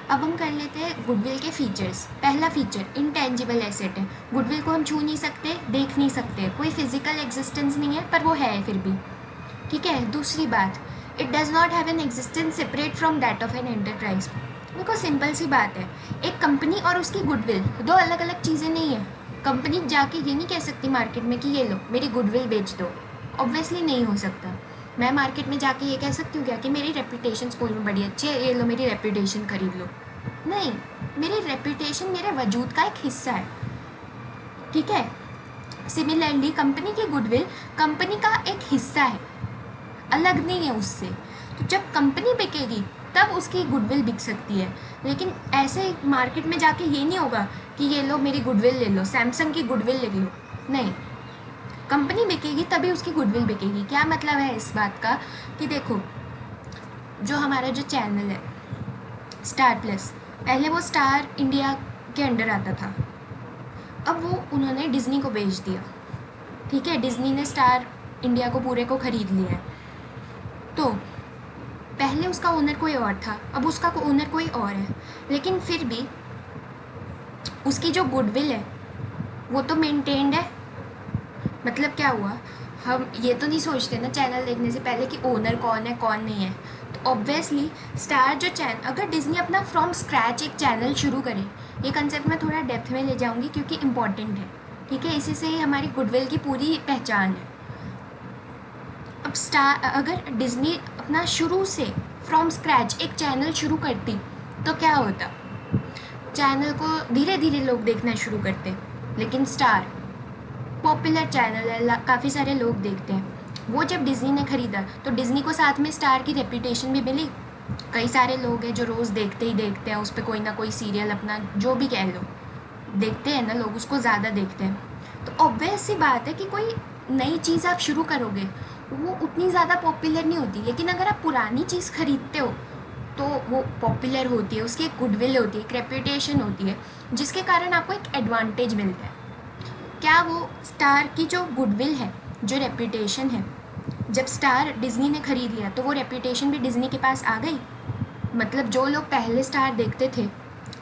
अब हम कर लेते हैं गुडविल के फीचर्स। पहला फीचर इंटेंजिबल एसेट है। गुडविल को हम छू नहीं सकते, देख नहीं सकते, कोई फिजिकल एग्जिस्टेंस नहीं है, पर वो है फिर भी। ठीक है। दूसरी बात, it does not have an existence separate from that of an enterprise. देखो सिंपल सी बात है, एक कंपनी और उसकी गुडविल दो अलग अलग चीज़ें नहीं है। कंपनी जाके ये नहीं कह सकती मार्केट में कि ये लो मेरी गुडविल बेच दो, ऑब्वियसली नहीं हो सकता। मैं मार्केट में जाके ये कह सकती हूँ क्या कि मेरी रेपुटेशन स्कूल में बड़ी अच्छी है, ये लो मेरी रेपुटेशन खरीद लो? नहीं, मेरी रेपुटेशन मेरे वजूद का एक हिस्सा है। ठीक है। सिमिलरली कंपनी की गुडविल कंपनी का एक हिस्सा है, अलग नहीं है उससे। तो जब कंपनी बिकेगी तब उसकी गुडविल बिक सकती है, लेकिन ऐसे मार्केट में जाके ये नहीं होगा कि ये लो मेरी गुडविल ले लो, सैमसंग की गुडविल ले लो। नहीं, कंपनी बिकेगी तभी उसकी गुडविल बिकेगी। क्या मतलब है इस बात का कि देखो, जो हमारा जो चैनल है स्टार प्लस, पहले वो स्टार इंडिया के अंडर आता था, अब वो उन्होंने डिज्नी को बेच दिया। ठीक है, डिज्नी ने स्टार इंडिया को पूरे को ख़रीद लिया है। तो पहले उसका ओनर कोई और था, अब उसका ओनर कोई और है, लेकिन फिर भी उसकी जो गुडविल है वो तो मेंटेन्ड है। मतलब क्या हुआ, हम ये तो नहीं सोचते ना चैनल देखने से पहले कि ओनर कौन है कौन नहीं है। तो ऑब्वियसली स्टार जो चैनल, अगर डिज्नी अपना फ्रॉम स्क्रैच एक चैनल शुरू करे, ये कंसेप्ट मैं थोड़ा डेप्थ में ले जाऊंगी क्योंकि इम्पॉर्टेंट है। ठीक है, इसी से ही हमारी गुडविल की पूरी पहचान है। अब स्टार, अगर डिज्नी अपना शुरू से फ्रॉम स्क्रैच एक चैनल शुरू करती तो क्या होता, चैनल को धीरे धीरे लोग देखना शुरू करते। लेकिन स्टार पॉपुलर चैनल है, काफ़ी सारे लोग देखते हैं। वो जब डिज्नी ने ख़रीदा तो डिज्नी को साथ में स्टार की रेपुटेशन भी मिली। कई सारे लोग हैं जो रोज़ देखते ही देखते हैं, उस पर कोई ना कोई सीरियल अपना जो भी कह लो देखते हैं ना लोग, उसको ज़्यादा देखते हैं। तो ऑब्वियस सी बात है कि कोई नई चीज़ आप शुरू करोगे वो उतनी ज़्यादा पॉपुलर नहीं होती, लेकिन अगर आप पुरानी चीज़ खरीदते हो तो वो पॉपुलर होती है, उसकी एक गुडविल होती है, एक रेपुटेशन होती है, जिसके कारण आपको एक एडवांटेज मिलता है। क्या वो स्टार की जो गुडविल है, जो रेपुटेशन है, जब स्टार डिज्नी ने ख़रीद लिया तो वो रेपुटेशन भी डिज्नी के पास आ गई? मतलब जो लोग पहले स्टार देखते थे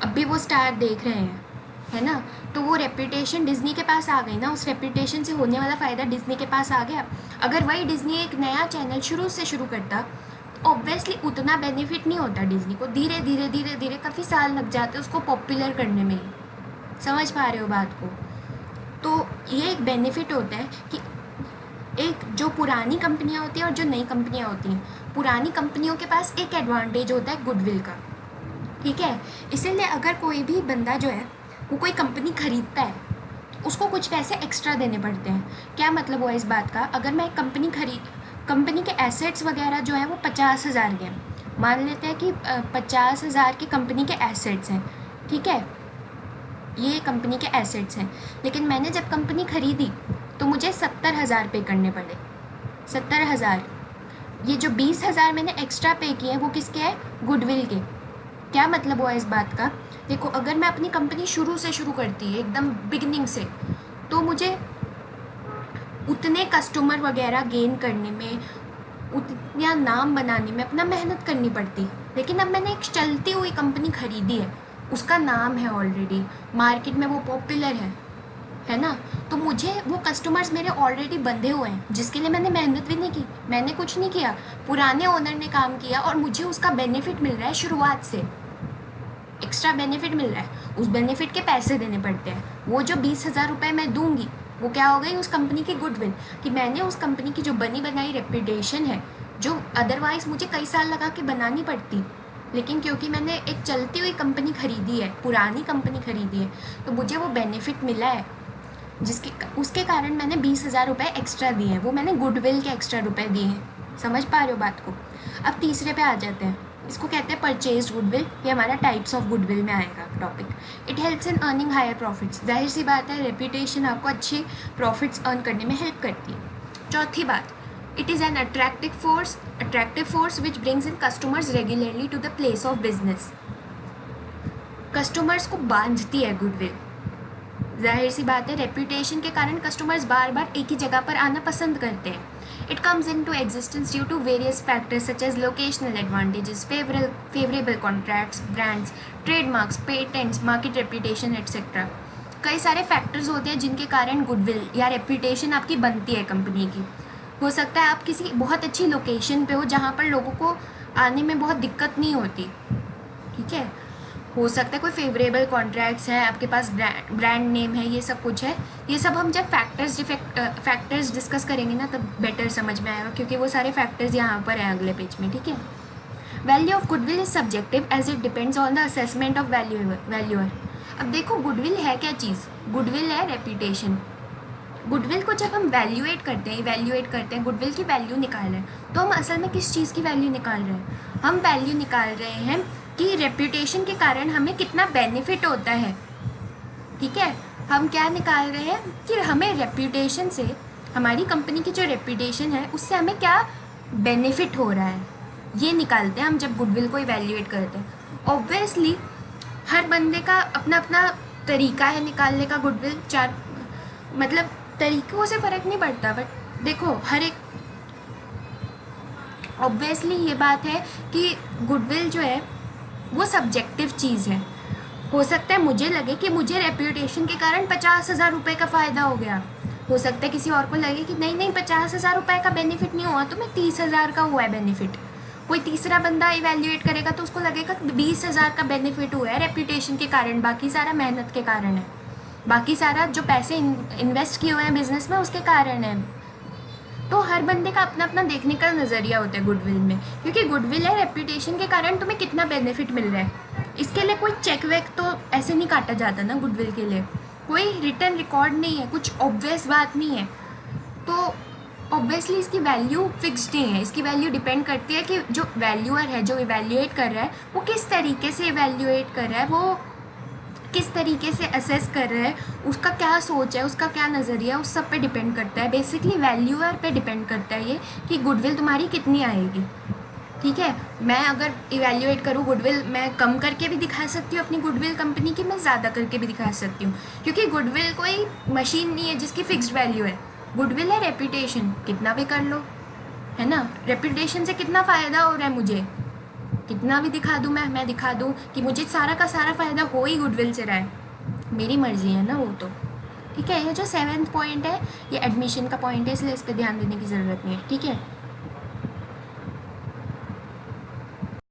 अब भी वो स्टार देख रहे हैं, है ना? तो वो रेपुटेशन डिज्नी के पास आ गई ना, उस रेपुटेशन से होने वाला फ़ायदा डिज्नी के पास आ गया। अगर वही डिज्नी एक नया चैनल शुरू करता तो ऑब्वियसली उतना बेनिफिट नहीं होता डिज्नी को, धीरे धीरे काफ़ी साल लग जाते उसको पॉपुलर करने में ही। समझ पा रहे हो बात को? तो ये एक बेनिफिट होता है कि एक जो पुरानी कंपनियां होती हैं और जो नई कंपनियां होती हैं, पुरानी कंपनियों के पास एक एडवांटेज होता है गुडविल का। ठीक है, इसीलिए अगर कोई भी बंदा जो है वो कोई कंपनी खरीदता है तो उसको कुछ पैसे एक्स्ट्रा देने पड़ते हैं। क्या मतलब हुआ इस बात का, अगर मैं एक कंपनी के एसेट्स वगैरह जो है वो 50,000 के हैं, मान लेते हैं कि 50,000 की कंपनी के एसेट्स हैं। ठीक है, ये कंपनी के एसेट्स हैं, लेकिन मैंने जब कंपनी खरीदी तो मुझे 70,000 पे करने पड़े। 70,000, ये जो 20,000 मैंने एक्स्ट्रा पे किए हैं वो किसके हैं? गुडविल के। क्या मतलब हुआ इस बात का, देखो अगर मैं अपनी कंपनी शुरू करती है एकदम बिगनिंग से, तो मुझे उतने कस्टमर वगैरह गेन करने में, उतना नाम बनाने में अपना मेहनत करनी पड़ती। लेकिन अब मैंने एक चलती हुई कंपनी खरीदी है, उसका नाम है ऑलरेडी, मार्केट में वो पॉपुलर है ना? तो मुझे वो कस्टमर्स मेरे ऑलरेडी बंधे हुए हैं, जिसके लिए मैंने मेहनत भी नहीं की, मैंने कुछ नहीं किया, पुराने ओनर ने काम किया और मुझे उसका बेनिफिट मिल रहा है। शुरुआत से एक्स्ट्रा बेनिफिट मिल रहा है, उस बेनिफिट के पैसे देने पड़ते हैं। वो जो 20,000 रुपये मैं दूंगी वो क्या हो गई? उस कंपनी की गुडविल, कि मैंने उस कंपनी की जो बनी बनाई रेपुटेशन है, जो अदरवाइज़ मुझे कई साल लगा के बनानी पड़ती, लेकिन क्योंकि मैंने एक चलती हुई कंपनी खरीदी है, पुरानी कंपनी खरीदी है, तो मुझे वो बेनिफिट मिला है, उसके कारण मैंने 20,000 रुपये एक्स्ट्रा दिए हैं। वो मैंने गुडविल के एक्स्ट्रा रुपये दिए हैं। समझ पा रहे हो बात को? अब तीसरे पे आ जाते हैं, इसको कहते हैं परचेज गुडविल। ये हमारा टाइप्स ऑफ गुडविल में आएगा topic. It helps in earning higher profits. जाहिर सी बात है, रेपुटेशन आपको अच्छी प्रॉफिट्स अर्न करने में हेल्प करती है। चौथी बात, it is an attractive force which brings in customers regularly to the place of business. Customers को बांधती है गुडविल। जाहिर सी बात है, रेप्यूटेशन के कारण कस्टमर्स बार बार एक ही जगह पर आना पसंद करते हैं. It comes into existence due to various factors such as locational advantages, favourable contracts, brands, trademarks, patents, market reputation etcetera. कई सारे फैक्टर्स होते हैं जिनके कारण गुडविल या रेप्यूटेशन आपकी बनती है कंपनी की. हो सकता है आप किसी बहुत अच्छी लोकेशन पे हो जहाँ पर लोगों को आने में बहुत दिक्कत नहीं होती, ठीक है. हो सकता है कोई फेवरेबल कॉन्ट्रैक्ट्स हैं, आपके पास ब्रांड नेम है, ये सब कुछ है. ये सब हम जब फैक्टर्स डिस्कस करेंगे ना तब बेटर समझ में आएगा, क्योंकि वो सारे फैक्टर्स यहाँ पर हैं अगले पेज में, ठीक है. Value of goodwill is subjective as it depends on the assessment of valuer. अब देखो गुडविल है क्या चीज़. गुडविल है रेप्यूटेशन. गुडविल को जब हम इवैल्यूएट करते हैं गुडविल की वैल्यू निकाल रहे हैं, तो हम असल में किस चीज़ की वैल्यू निकाल रहे हैं. हम वैल्यू निकाल रहे हैं कि रेप्यूटेशन के कारण हमें कितना बेनिफिट होता है, ठीक है. हम क्या निकाल रहे हैं कि हमें रेप्यूटेशन से, हमारी कंपनी की जो रेप्यूटेशन है उससे हमें क्या बेनिफिट हो रहा है, ये निकालते हैं हम जब गुडविल को इवैल्यूएट करते हैं. ऑब्वियसली हर बंदे का अपना अपना तरीका है निकालने का गुडविल. मतलब तरीक़ों से फ़र्क नहीं पड़ता, बट देखो हर एक, ऑब्वियसली ये बात है कि गुडविल जो है वो सब्जेक्टिव चीज़ है. हो सकता है मुझे लगे कि मुझे रेप्यूटेशन के कारण 50,000 रुपये का फ़ायदा हो गया. हो सकता है किसी और को लगे कि नहीं 50,000 रुपये का बेनिफिट नहीं हुआ, तो मैं 30,000 का हुआ है बेनिफिट. कोई तीसरा बंदा इवैल्यूएट करेगा तो उसको लगेगा कि 20,000 का बेनिफिट हुआ है रेप्यूटेशन के कारण, बाकी सारा मेहनत के कारण है, बाकी सारा जो पैसे इन्वेस्ट किए हुए हैं बिजनेस में उसके कारण है. तो हर बंदे का अपना अपना देखने का नज़रिया होता है गुडविल में, क्योंकि गुडविल है रेप्यूटेशन के कारण तुम्हें कितना बेनिफिट मिल रहा है. इसके लिए कोई चेक वेक तो ऐसे नहीं काटा जाता ना. गुडविल के लिए कोई रिटर्न रिकॉर्ड नहीं है, कुछ ऑब्वियस बात नहीं है. तो ऑब्वियसली इसकी वैल्यू फिक्स्ड नहीं है. इसकी वैल्यू डिपेंड करती है कि जो वैल्यूअर है, जो इवैल्यूएट कर रहा है, वो किस तरीके से इवैल्यूएट कर रहा है, वो किस तरीके से असेस कर रहा है, उसका क्या सोच है, उसका क्या नज़रिया, उस सब पे डिपेंड करता है. बेसिकली वैल्यूअर पे डिपेंड करता है ये कि गुडविल तुम्हारी कितनी आएगी, ठीक है. मैं अगर इवैल्यूएट करूँ गुडविल, मैं कम करके भी दिखा सकती हूँ अपनी गुडविल कंपनी की, मैं ज़्यादा करके भी दिखा सकती हूँ, क्योंकि गुडविल कोई मशीन नहीं है जिसकी फिक्स्ड वैल्यू है. गुडविल है रेप्यूटेशन, कितना भी कर लो, है ना. रेप्यूटेशन से कितना फ़ायदा हो रहा है मुझे, कितना भी दिखा दूँ मैं दिखा दूँ कि मुझे सारा का सारा फ़ायदा हो ही गुडविल से रहा है, मेरी मर्ज़ी है ना वो तो, ठीक है. ये जो 7th पॉइंट है ये एडमिशन का पॉइंट है, इसलिए इस पर ध्यान देने की ज़रूरत नहीं है, ठीक है.